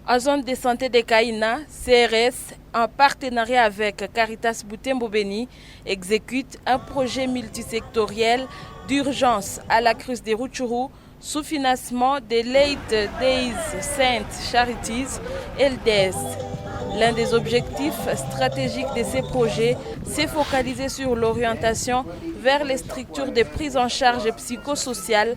En zone de santé de Kaina, CRS, en partenariat avec Caritas Butembo Beni, exécute un projet multisectoriel d'urgence à la Cruz de Rutshuru sous financement de Late Days Saint Charities LDS. L'un des objectifs stratégiques de ces projets, c'est focaliser sur l'orientation vers les structures de prise en charge psychosociale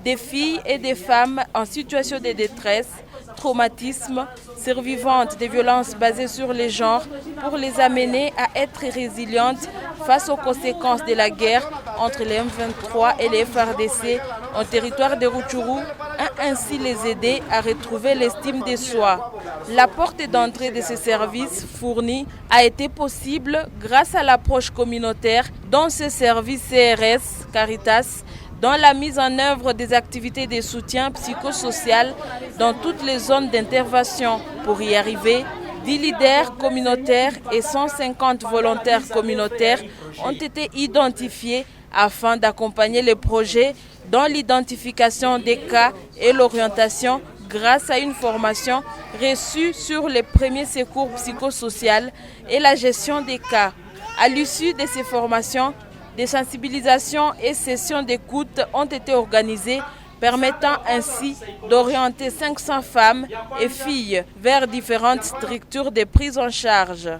des filles et des femmes en situation de détresse, traumatisme, survivantes des violences basées sur les genres, pour les amener à être résilientes face aux conséquences de la guerre entre les M23 et les FARDC en territoire de Rutshuru, et ainsi les aider à retrouver l'estime de soi. La porte d'entrée de ces services fournis a été possible grâce à l'approche communautaire dont ce service CRS, Caritas, dans la mise en œuvre des activités de soutien psychosocial dans toutes les zones d'intervention. Pour y arriver, 10 leaders communautaires et 150 volontaires communautaires ont été identifiés afin d'accompagner le projet dans l'identification des cas et l'orientation grâce à une formation reçue sur les premiers secours psychosociaux et la gestion des cas. À l'issue de ces formations, des sensibilisations et sessions d'écoute ont été organisées, permettant ainsi d'orienter 500 femmes et filles vers différentes structures de prise en charge.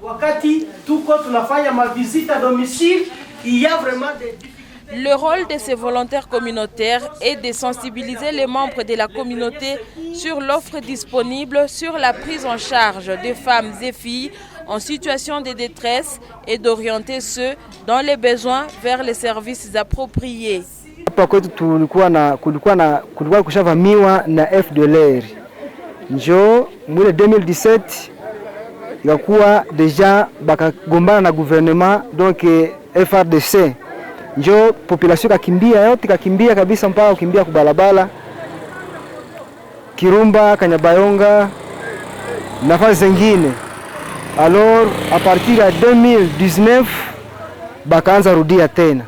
Le rôle de ces volontaires communautaires est de sensibiliser les membres de la communauté sur l'offre disponible sur la prise en charge des femmes et filles en situation de détresse et d'orienter ceux dont les besoins vers les services appropriés. Hapa kwetu kulikuwa kushavamiwa na FDLR. Njo mwile 2017 yakuwa deja bakagombana na gouvernement donc FRDC. Njo population kakimbia yote kakimbia kabisa mpaka kukimbia kubalabala Kirumba, Kanyabayonga nafasi zingine. Alors à partir de 2019 bakaanza rudia tena.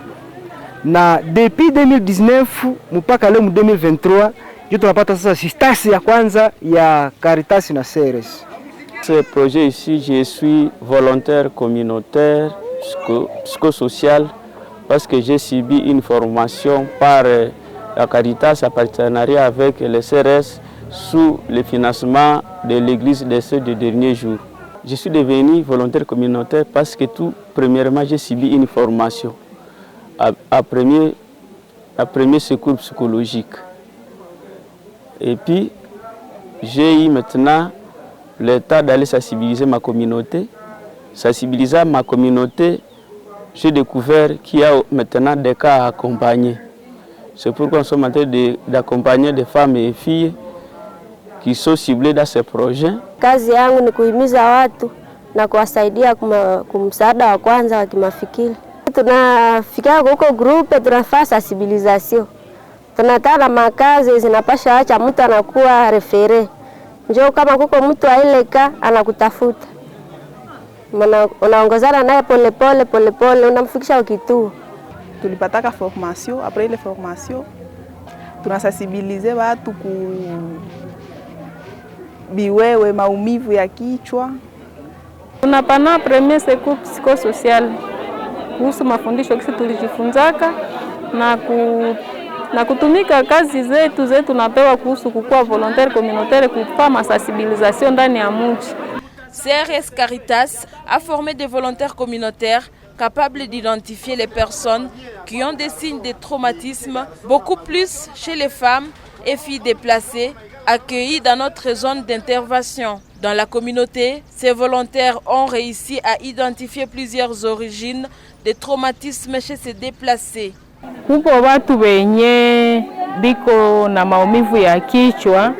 Na depuis 2019 mpaka leo 2023 ndio tunapata sasa sistasi ya kwanza ya Caritas na CRS. Ce projet ici, je suis volontaire communautaire psychosocial parce que j'ai subi une formation par la Caritas en partenariat avec le CRS sous le financement de l'église de ces deux derniers jours. Je suis devenu volontaire communautaire parce que tout premièrement j'ai subi une formation à premier secours psychologique. Et puis j'ai eu maintenant le temps d'aller sensibiliser ma communauté. Sensibiliser ma communauté, j'ai découvert qu'il y a maintenant des cas à accompagner. C'est pourquoi nous sommes en train d'accompagner des femmes et filles qui sont ciblées dans ce projet. Kazi yangu ni kuhimiza watu na kuwasaidia kumsaada wa kwanza wa kimafikiri. Tunafika huko group tunafanya sensibilisation. Tunataka makazi zinapasha acha mtu anakuwa refere. Njoo kama kuko mtu aileka anakutafuta. Unaongozana naye pole unamfikisha kituo. Tulipataka formation, après les formations tunasensibiliser watu biwewe maumivu ya kichwa. Tunapana premier secours psychosocial kuhusu mafundisho kisi tulijifunzaka na kutumika kazi zetu napewa kuhusu kukua volontaire communautaire kufanya sensibilisation ndani ya mji. CRS Caritas a formé des volontaires communautaires capables d'identifier les personnes qui ont des signes de traumatisme, beaucoup plus chez les femmes et filles déplacées accueillies dans notre zone d'intervention. Dans la communauté, ces volontaires ont réussi à identifier plusieurs origines de traumatisme chez ces déplacés. Kuko watu wenye biko na maumivu ya kichwa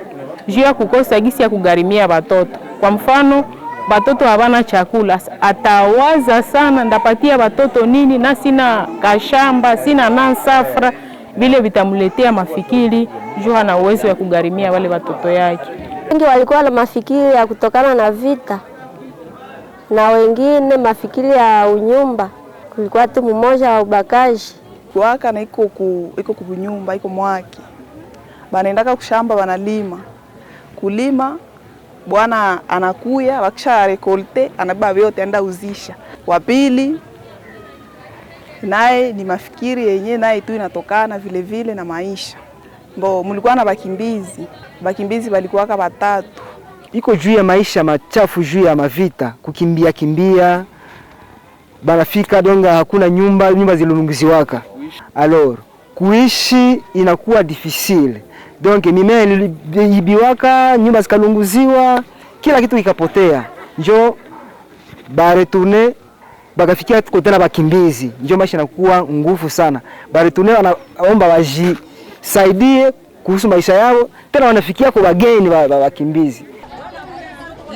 juu ya kukosa gisi ya kugharimia watoto. Kwa mfano, watoto hawana chakula, atawaza sana ndapatia watoto nini na sina kashamba, sina nansafra, vile vitamletea mafikiri juu hana uwezo ya kugharimia wale watoto yake. Wengi walikuwa na mafikiri ya kutokana na vita na wengine mafikiri ya unyumba. Kulikuwa tu mmoja wa ubakaji. Kuwaka na iko kunyumba iko mwaki. Banaendaka kushamba banalima. Kulima bwana anakuya, wakisha rekolte anabeba vyote anda uzisha. Wa pili naye ni mafikiri yenye naye tu inatokana vile vile na maisha. Mulikuwa na bakimbizi walikuwa kama 3. Iko juu ya maisha machafu, juu ya mavita, kimbia banafika donga, hakuna nyumba zilunguziwaka. Alors kuishi inakuwa difficile, donc mimea ilibiwaka, nyumba zikalunguziwa, kila kitu kikapotea. Njo ba retourner bakafikia kutana bakimbizi, njo maisha inakuwa nguvu sana. Ba retourner wanaomba wajisaidie kuhusu maisha yao, tena wanafikia kwa wageni bakimbizi.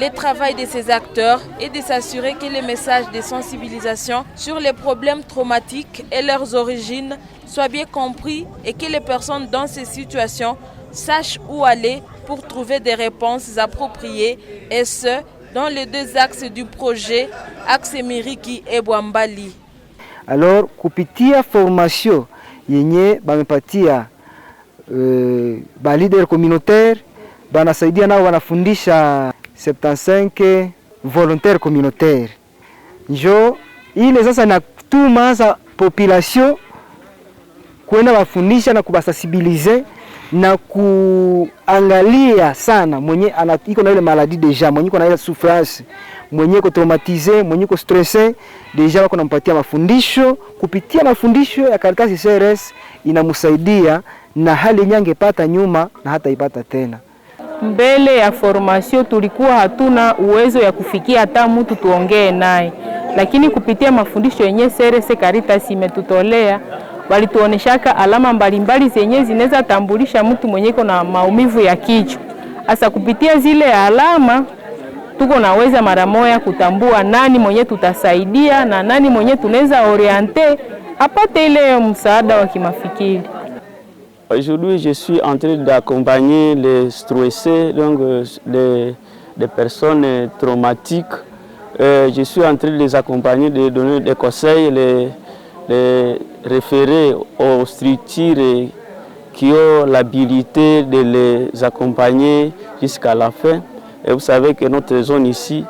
Le travail de ces acteurs est de s'assurer que les messages de sensibilisation sur les problèmes traumatiques et leurs origines soient bien compris et que les personnes dans ces situations sachent où aller pour trouver des réponses appropriées, et ce, dans les 2 axes du projet, axe Miriki et Bwambali. Alors, kupitia formation yenye bamepatia ba leader communautaire, banasaidia nao wanafundisha 75 volontaires communautaires. Njo ile sasa natuma za population kwenda wafundisha na kubasensibiliser na kuangalia sana mwenye iko na ile maladie deja, mwenye iko na ile souffrance, mwenye iko traumatisé, mwenye iko stressé, deja wako nampatia mafundisho. Kupitia mafundisho ya Caritas CRS inamsaidia na hali nyange pata nyuma na hata ipata tena. Mbele ya formation tulikuwa hatuna uwezo ya kufikia hata mtu tuongee naye, lakini kupitia mafundisho yenye CRS Caritas imetutolea, walituoneshaka alama mbalimbali zenye zinaweza tambulisha mtu mwenye iko na maumivu ya kichwa. Asa kupitia zile alama tuko naweza mara moja kutambua nani mwenye tutasaidia na nani mwenye tunaweza orienter apate ile msaada wa kimafikiri. Aujourd'hui, je suis en train d'accompagner les stressés, donc des personnes traumatiques. Je suis en train de les accompagner, de donner des conseils, les référer aux structures qui ont l'habilité de les accompagner jusqu'à la fin. Et vous savez que notre zone ici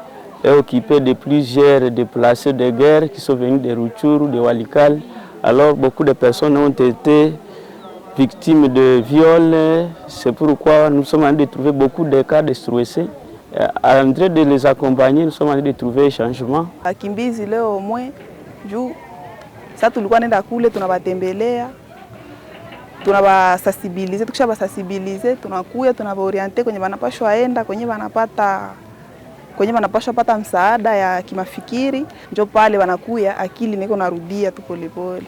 est occupée de plusieurs déplacés de guerre qui sont venus de Rutshuru, de Walikale. Alors beaucoup de personnes ont été victimes de viols. C'est pourquoi nous sommes en train de trouver beaucoup de cas de stressés. En train de les accompagner, nous sommes en train de trouver un changement. Wakimbizi leo mwe juu sasa tulikuwa nenda kule tunabatembelea, tunabasensibiliser, tukisha basensibiliser tunakuya tunabaorienter kwenye wanapashwa aenda, kwenye wanapashwa pata msaada ya kimafikiri, njo pale wanakuya akili niko narudia tu polepole.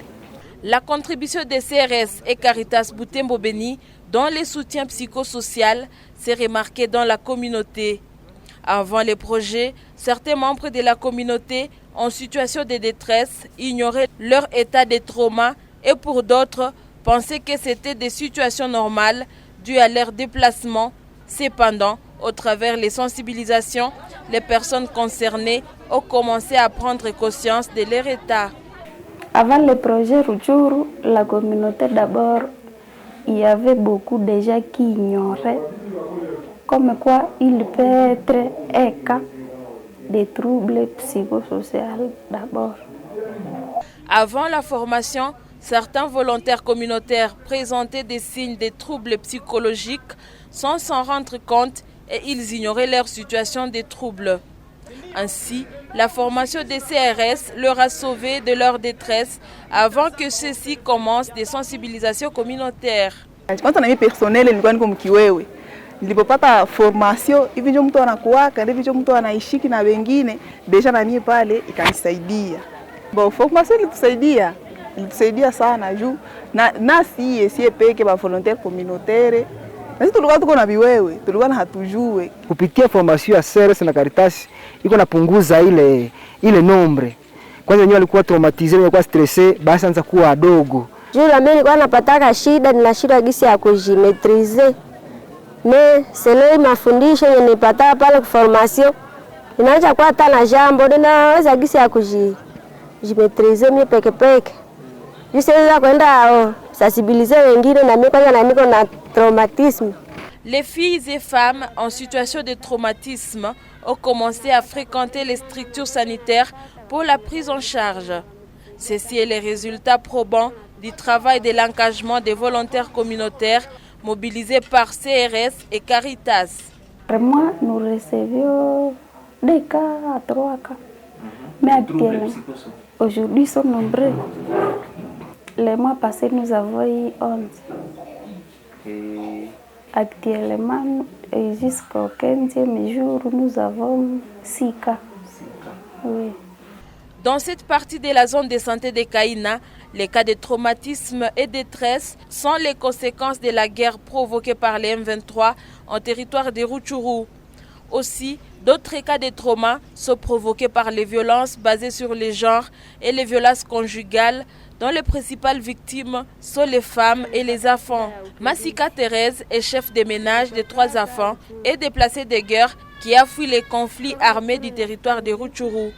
La contribution des CRS et Caritas Butembo Beni dans les soutiens psychosocial s'est remarquée dans la communauté. Avant les projets, certains membres de la communauté en situation de détresse ignoraient leur état de trauma et pour d'autres pensaient que c'était des situations normales dues à leur déplacement. Cependant, au travers les sensibilisations, les personnes concernées ont commencé à prendre conscience de leur état. Avant le projet Rutshuru, la communauté d'abord, il y avait beaucoup de gens qui ignoraient comme quoi il peut être un cas de troubles psychosociaux d'abord. Avant la formation, certains volontaires communautaires présentaient des signes de troubles psychologiques sans s'en rendre compte et ils ignoraient leur situation de troubles. Ainsi, la formation des CRS leur a sauvé de leur détresse avant que ceux-ci commencent des sensibilisations communautaires. Kwanza na mimi personnel nilikuwa niko mkiwewe. Nilipopata formation hivi ndio mtu anakuwaka, hivi ndio mtu anaishiki na wengine, deja na mimi pale ikanisaidia. Formation ilitusaidia sana juu na sie peke ba volontaire communautaire. Nasi tulikuwa tuko na biwewe, tulikuwa na hatujue. Kupitia formation ya CRS na Caritas iko napunguza ile nombre. Kwanza wenyewe walikuwa traumatisé, walikuwa stressé, basi anza kuwa adogo. Juu la mimi nilikuwa napataka shida, nina shida gisi ya kujimetrize. Sele mafundisho yenye nipata pale kwa formation. Inaacha kwa hata na jambo, ninaweza gisi ya kujimetrize mimi peke peke. Juu sasa kwenda sensibiliser wengine na mimi kwanza na niko na traumatisme. Les filles et femmes en situation de traumatisme ont commencé à fréquenter les structures sanitaires pour la prise en charge. Ceci est le résultat probant du travail de l'engagement des volontaires communautaires mobilisés par CRS et Caritas. Moi, nous recevions 2 cas à 3 cas. Mais actuellement, aujourd'hui, ils sont nombreux. Les mois passés, nous avons eu 11. Actuellement, jusqu'au 15e jour, nous avons 6 cas. Oui. Dans cette partie de la zone de santé de Kaina, les cas de traumatisme et de détresse sont les conséquences de la guerre provoquée par les M23 en territoire de Rutshuru. Aussi, d'autres cas de trauma sont provoqués par les violences basées sur les genres et les violences conjugales, dont les principales victimes sont les femmes et les enfants. Massika Thérèse est chef de ménage de 3 enfants et déplacée de guerre qui a fui les conflits armés du territoire de Rutshuru.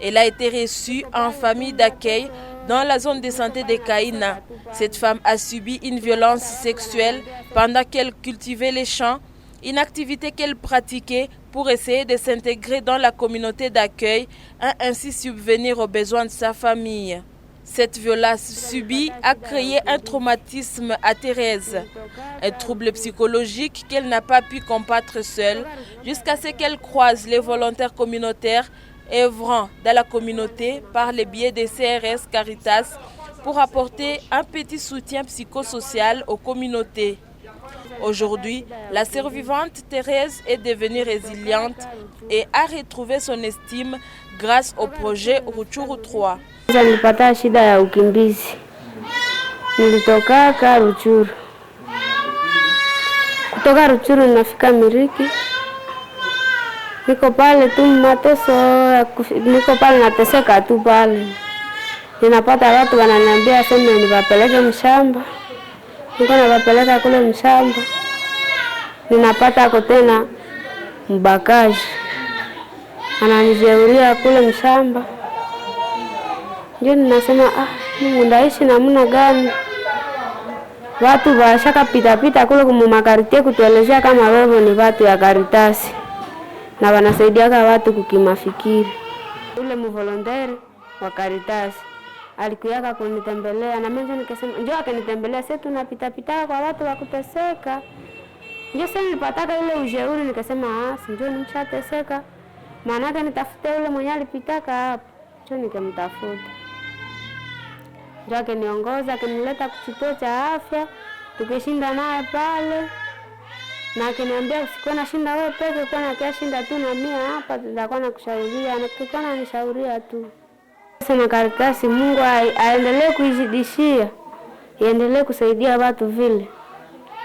Elle a été reçue en famille d'accueil dans la zone de santé de Kaina. Cette femme a subi une violence sexuelle pendant qu'elle cultivait les champs, une activité qu'elle pratiquait pour essayer de s'intégrer dans la communauté d'accueil et ainsi subvenir aux besoins de sa famille. Cette violence subie a créé un traumatisme à Thérèse, un trouble psychologique qu'elle n'a pas pu combattre seule jusqu'à ce qu'elle croise les volontaires communautaires œuvrant dans la communauté par le biais des CRS Caritas pour apporter un petit soutien psychosocial aux communautés. Aujourd'hui, la survivante Thérèse est devenue résiliente et a retrouvé son estime grâce au projet Rutshuru 3. Nilipata shida ya ukimbizi. Nilitoka Rutshuru. Kutoka Rutshuru nafika Miriki. Niko pale tu mateso, niko pale nateseka tu pale. Ninapata watu wananiambia sema nipeleke mshamba. Niko nawapeleka kule mshamba. Ninapata ako tena mbakaji. Ananijeuria kule mshamba. Ndio ninasema Mungu ndaishi namna gani? Watu washaka pita kule kummakaritie kutuelezea kama wewe ni watu ya Caritas. Na wanasaidia watu kukimafikiri. Ule mvolontaire wa Caritas alikuja kunitembelea na mimi nikasema njoo akanitembelea, sasa tunapita kwa watu wa kuteseka. Ndio sasa nilipataka ile ujeuri nikasema njoo nimshateseka. Maana yake nitafute ule mwenye alipitaka hapo. Njoo nikamtafuta. Njoo akaniongoza akanileta kituo cha afya, tukishinda naye pale. Na akiniambia usikuwa na shinda wewe peke, uko na kia shinda tu na mimi hapa tutakuwa na kushauria, na tukikuwa na nishauria tu. Sema Caritas Mungu aendelee kuizidishia, iendelee kusaidia watu vile.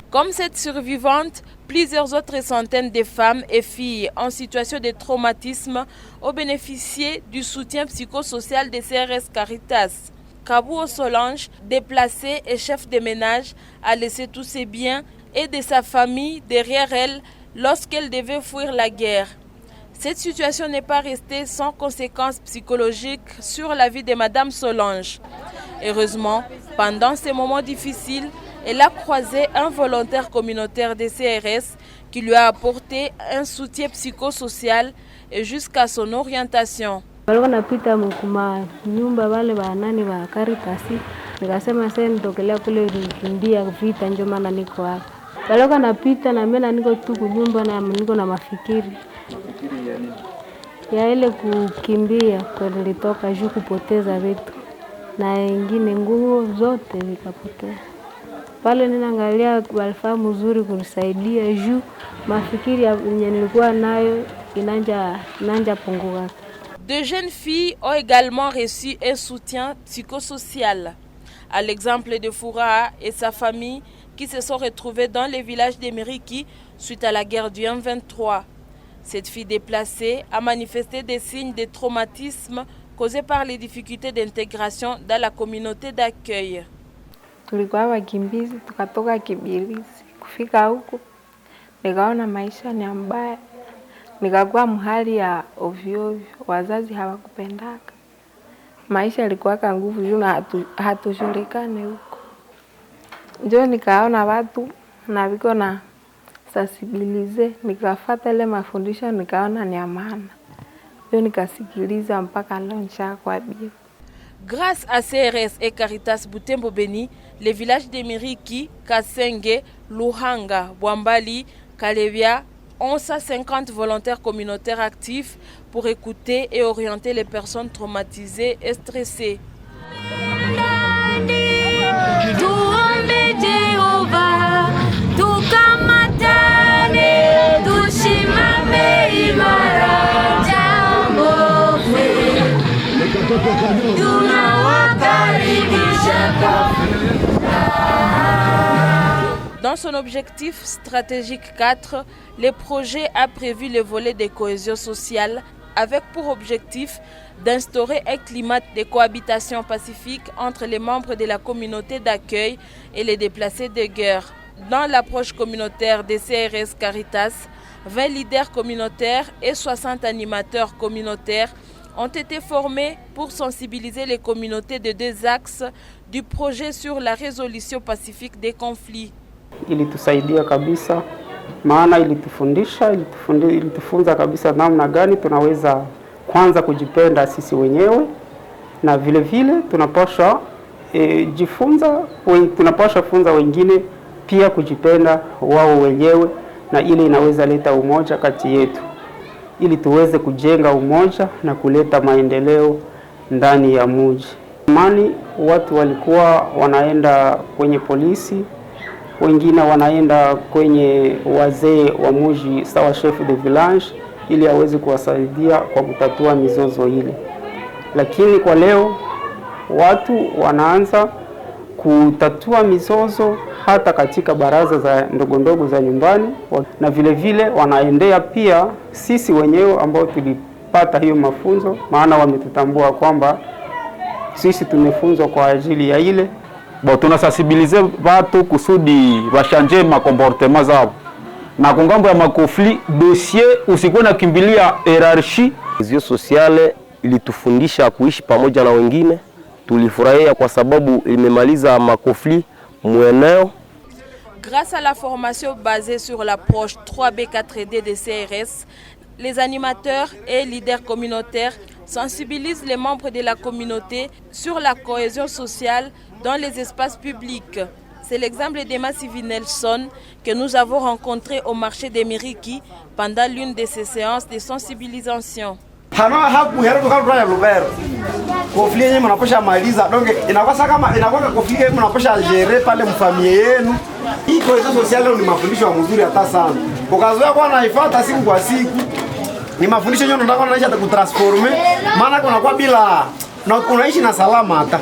Comme cette survivante, plusieurs autres centaines de femmes et filles en situation de traumatisme ont bénéficié du soutien psychosocial des CRS Caritas. Kabou Solange, déplacée et chef de ménage, a laissé tous ses biens et de sa famille derrière elle lorsqu'elle devait fuir la guerre. Cette situation n'est pas restée sans conséquences psychologiques sur la vie de Madame Solange. Heureusement, pendant ces moments difficiles, elle a croisé un volontaire communautaire des CRS qui lui a apporté un soutien psychosocial et jusqu'à son orientation. Walikuwa napita mkuma nyumba wale wanani wa Caritas, nikasema sasa nitokelea kule nikimbia vita ndio maana niko hapa. Walikuwa napita na mimi niko tu kunyumba na niko na mafikiri ya ile kukimbia kwa nilitoka juu kupoteza vitu na wengine nguo zote zikapotea. Pale ninaangalia walifahamu mzuri kunisaidia juu mafikiri yenye nilikuwa nayo inanja pungua. De jeunes filles ont également reçu un soutien psychosocial. À l'exemple de Foura et sa famille qui se sont retrouvées dans les villages de Miriki suite à la guerre du M23. Cette fille déplacée a manifesté des signes de traumatisme causés par les difficultés d'intégration dans la communauté d'accueil. Tulikuwa wakimbizi, tukatoka Kibirizi kufika huko nikaona maisha ni mbaya, nikakuwa mhali ya ovyo, wazazi hawakupendaka, maisha yalikuwa ka nguvu juu na hatujulikane huko. Ndio nikaona watu na viko na sensibilize, nikafuata ile mafundisho, nikaona ni maana. Ndio nikasikiliza mpaka leo nishakuwa bibi. Grâce à CRS et Caritas Butembo Beni, les villages de Miriki, Kasenge, Luhanga, Bwambali, Kalevia ont 150 volontaires communautaires actifs pour écouter et orienter les personnes traumatisées et stressées. Dans son objectif stratégique 4, le projet a prévu le volet de cohésion sociale avec pour objectif d'instaurer un climat de cohabitation pacifique entre les membres de la communauté d'accueil et les déplacés de guerre. Dans l'approche communautaire des CRS Caritas, 20 leaders communautaires et 60 animateurs communautaires ont été formés pour sensibiliser les communautés de 2 axes du projet sur la résolution pacifique des conflits. Ilitusaidia kabisa, maana ilitufunza kabisa namna gani tunaweza kwanza kujipenda sisi wenyewe, na vile vile tunapaswa tunapaswa funza wengine pia kujipenda wao wenyewe, na ile inaweza leta umoja kati yetu ili tuweze kujenga umoja na kuleta maendeleo ndani ya mji. Zamani watu walikuwa wanaenda kwenye polisi, wengine wanaenda kwenye wazee wa mji sawa chef de village ili aweze kuwasaidia kwa kutatua mizozo ile. Lakini kwa leo watu wanaanza kutatua mizozo hata katika baraza za ndogondogo za nyumbani, na vile vile wanaendea pia sisi wenyewe ambao tulipata hiyo mafunzo, maana wametutambua kwamba sisi tumefunzwa kwa ajili ya ile. Tunasensibilize watu kusudi washanje makomportema zao, na kungambo ya makofli dossier usikuwe na kimbilia hierarchie. Cohesion sociale ilitufundisha kuishi pamoja na wengine. Tulifurahia kwa sababu imemaliza makofli mweneo. Grâce à la formation basée sur l'approche 3B4D des CRS, les animateurs et leaders communautaires sensibilisent les membres de la communauté sur la cohésion sociale dans les espaces publics. C'est l'exemple d'Emma Sivi-Nelson que nous avons rencontré au marché de Miriki pendant l'une de ces séances de sensibilisation. Conflit yenyewe mnaposha maliza, donc inakosa kama inakuwa conflit yenyewe mnaposha gérer pale mfamilie yenu. Hii cohesion sociale ni mafundisho mazuri hata sana. Ukazoea kwa naifuata siku kwa siku. Ni mafundisho yenyewe unataka unaisha kutransformer, maana kuna kwa bila na unaishi na salama hata.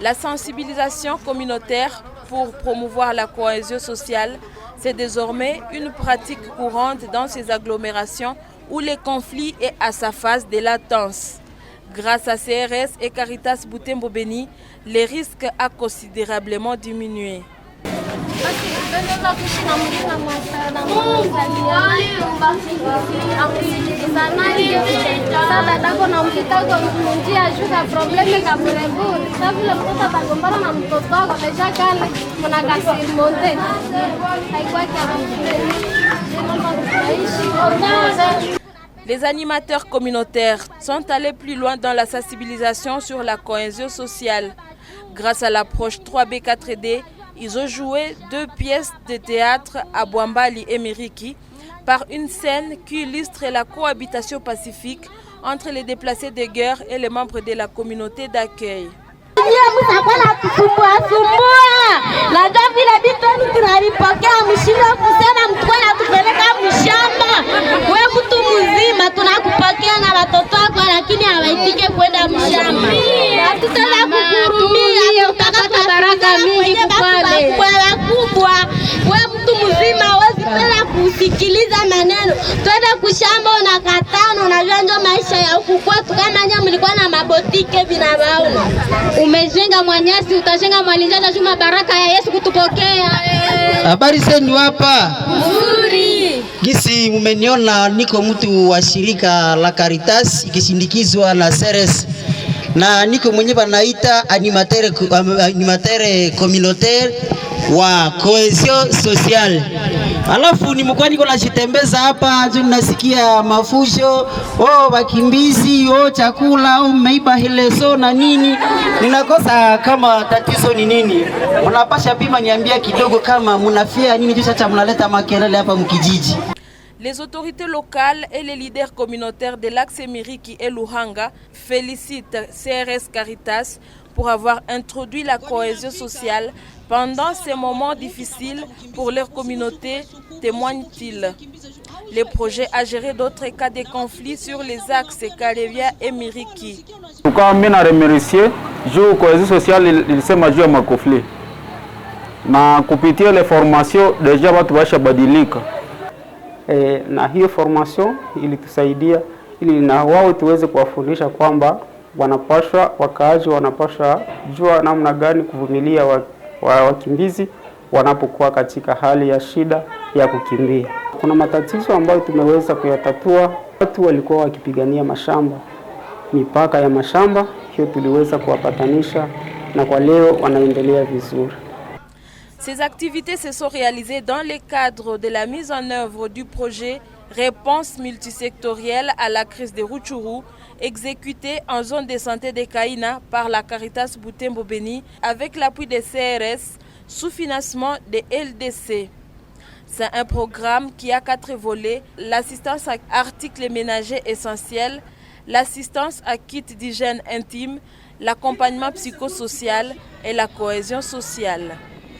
La sensibilisation communautaire pour promouvoir la cohésion sociale, c'est désormais une pratique courante dans ces agglomérations où le conflit est à sa phase de latence. Grâce à CRS et Caritas Butembo Beni, les risques a considérablement diminué. Les animateurs communautaires sont allés plus loin dans la sensibilisation sur la cohésion sociale. Grâce à l'approche 3B4D, ils ont joué 2 pièces de théâtre à Bwambali et Miriki par une scène qui illustre la cohabitation pacifique entre les déplacés de guerre et les membres de la communauté d'accueil. Kusikiliza maneno, twende kushamba unakataa, unajua ndio maisha ya huku kwetu. Kama nyinyi mlikuwa na mabotike binabaona, umejenga mwanyasi, utajenga mwalinja na juma baraka ya Yesu kutupokea. Habari zenu hapa? Nzuri. Gisi mmeniona niko mtu wa shirika la Caritas ikisindikizwa na CRS, na niko mwenyewe anaita animateur communautaire wa cohesion sociale. Alafu nimekuwa niko najitembeza hapa ndio nasikia mafusho, wakimbizi, chakula, mmeiba heleso na nini. Ninakosa kama tatizo ni nini. Mnapasha pima niambia kidogo kama mnafia nini kisha mnaleta makelele hapa mkijiji. Les autorités locales et les leaders communautaires de l'Axe-Miriki et Luhanga félicitent CRS Caritas pour avoir introduit la cohésion sociale pendant ces moments difficiles pour leur communauté, témoignent-ils. Les projets à gérer d'autres cas de conflits sur les axes Kalevia et Miriki. Tukawa mimi na remercier juu cohésion sociale ilisema juu ya makofli. Na kupitia ile formation deja watu washabadilika. Na hiyo formation ilitusaidia ili na wao tuweze kuwafundisha kwamba wakaaji wanapaswa jua namna gani kuvumilia wakimbizi wanapokuwa katika hali ya shida ya kukimbia. Kuna matatizo ambayo tumeweza kuyatatua. Watu walikuwa wakipigania mashamba, mipaka ya mashamba, hiyo tuliweza kuwapatanisha na kwa leo wanaendelea vizuri. Ces activités se sont réalisées dans le cadre de la mise en œuvre du projet Réponse multisectorielle à la crise de Rutshuru, exécuté en zone de santé de Kaina par la Caritas Butembo Beni avec l'appui des CRS sous financement des LDC. C'est un programme qui a 4 volets: l'assistance à articles ménagers essentiels, l'assistance à kits d'hygiène intime, l'accompagnement psychosocial et la cohésion sociale.